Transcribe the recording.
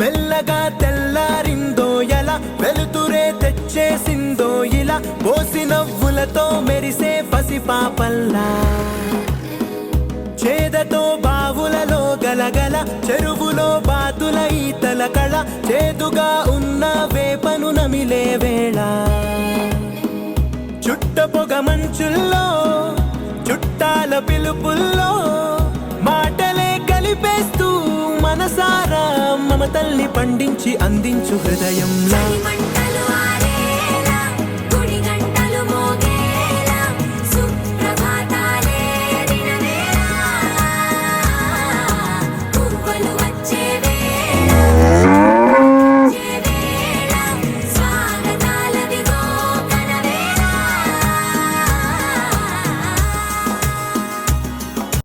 మెల్లగా తెల్లారిందో ఎలా, వెలుతురే తెచ్చేసిందో ఇలా, పోసి నవ్వులతో మెరిసే పసిపాపల్లా. చేదతో బావులలో గలగల, చెరువులో బాతుల ఈతల కళ, చేదుగా ఉన్న వేపను నమిలే వేళ. చుట్ట పొగ మంచుల్లో, చుట్టాల పిలుపుల్లో, మాటలే కలిపేస్తూ మనసారా మమతల్ని పండించి అందించు హృదయంలా.